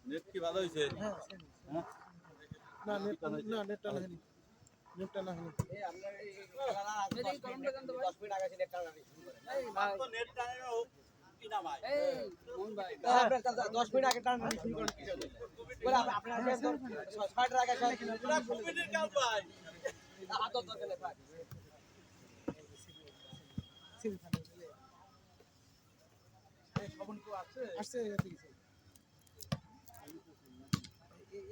Net কি ভালো হইছে? হ্যাঁ না নেটটা না হয়নি নেটটা না হয়নি এই আমরা এই খেলা এই গরম লাগান তো 10 মিনিট আগে নেট টানা এই ভাই তো নেট টানে কি না ভাই? এই মন ভাই আপনার 10 মিনিট আগে টানা শুরু করেন কি হবে বলে আপনার যে 6 মিনিট আগে পুরা কমিটির কাজ ভাই। হাত ধরে গেলে ভাই এই খবর তো আছে। আসছে এদিকে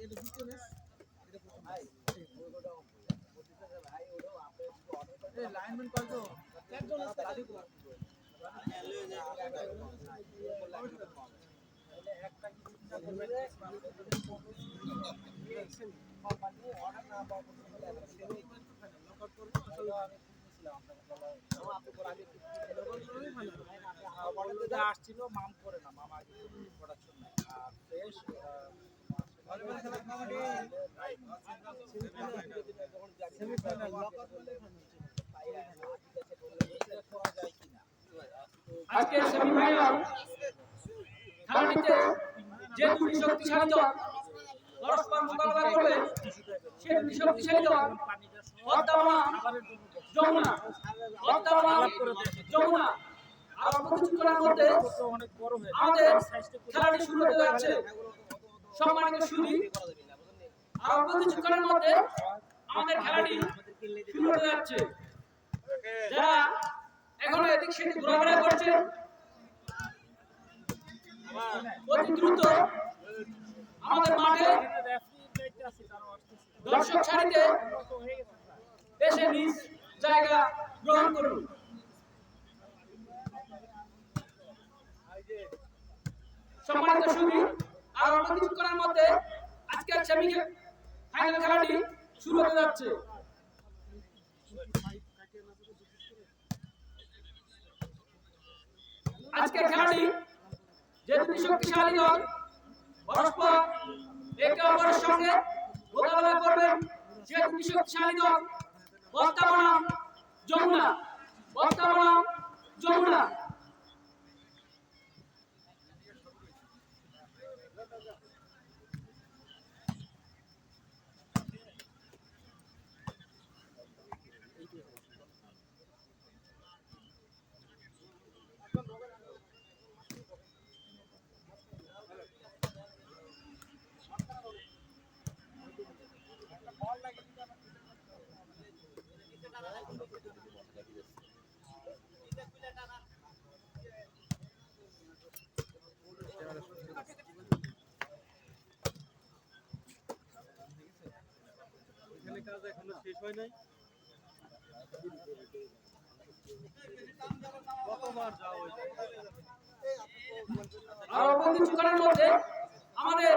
এটা দ্বিতীয় ম্যাচ এটা প্রথম ভাই ভাই ওরো আপনি অর্ডার এই লাইনম্যান কয়জন? একজন আছে দাদি কো একটা কি চিন্তা করলে কোম্পানি অর্ডার না পাওয়া পর্যন্ত আসছিল মাম করে না মামা আগে প্রোডাকশন নাই আর ফ্রেশ আজকে সেমিফাইনাল খেলাটিতে যে দুটি শক্তিশালী দল পরস্পর মোকাবেলা করবে সে দুটি শক্তিশালী দল পদ্মা যমুনা যমুনা আর অল্প কিছুক্ষণের মধ্যে আমাদের খেলাটি শুরু হতে যাচ্ছে। সম্মানিত সুধী, আর অল্প কিছুক্ষণের মধ্যে আমাদের খেলাটি শুরু হতে যাচ্ছে। যারা এখনো এদিক সেদিক ঘোরাফেরা করছে অতি দ্রুত আমাদের মাঠে দর্শক সারিতে এসে নিজ জায়গা গ্রহণ করুন। সম্মানিত সুধী, আর অল্প কিছুক্ষণের মধ্যে আজকের সেমি ফাইনাল খেলাটি শুরু হতে যাচ্ছে। আজকের খেলাটি যে দুটি শক্তিশালী দল পরস্পর একে অপরের সঙ্গে মোকাবেলা করবেন সে দুটি শক্তিশালী দল পদ্মা যমুনা। এখানে কাজ এখনো শেষ হয় নাই। কতবার যাওয়া হয়েছে? আর অল্প কিছুক্ষণের মধ্যে আমাদের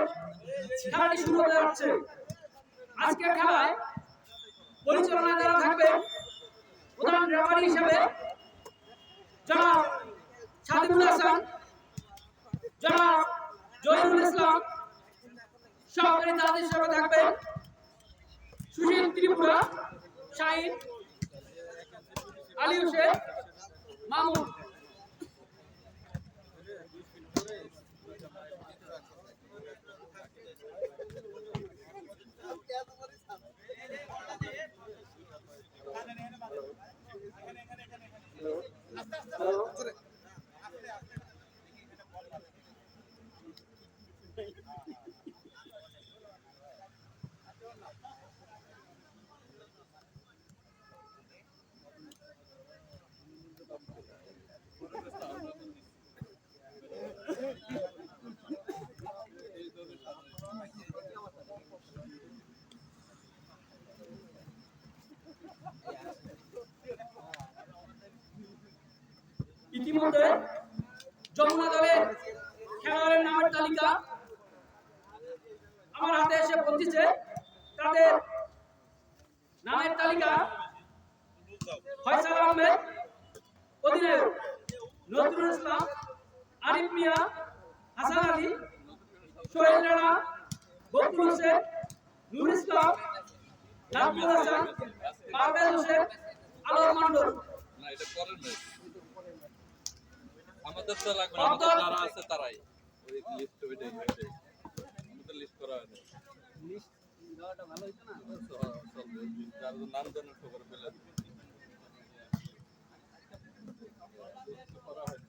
খেলাটি শুরু হতে যাচ্ছে। আজকের খেলায় পরিচালনায় যারা থাকবে প্রধান রেফারি হিসেবে জনাব সাদিকুল হাসান, জনাব জহিরুল ইসলাম, সহকারী জাজ হিসেবে থাকবে সুশীল ত্রিপুরা, শাহিন, আলী হোসেন, মামুন। ইতিমধ্যে যমুনা দলের খেলোয়াড়ের নামের তালিকা আমার হাতে এসে পৌঁছেছে। তাদের নামের তালিকা: ফয়সাল আহমেদ, অধিনায়ক নজরুল ইসলাম, আরিফ মিয়া, হাসান আলী, সোহেল রানা, বকুল হোসেন, নুর ইসলাম, নাজমুল হাসান, পারভেজ হোসেন, আলোর মন্ডল। আমাদের তো লাগবে না, আমাদের যারা আছে তারাই ওই লিস্ট ওইটাই আমাদের লিস্ট করা হয় না। লিস্ট দেওয়াটা ভালো হইতো না? চলবে যার নাম জানেন খবর পেলে করা হয় না।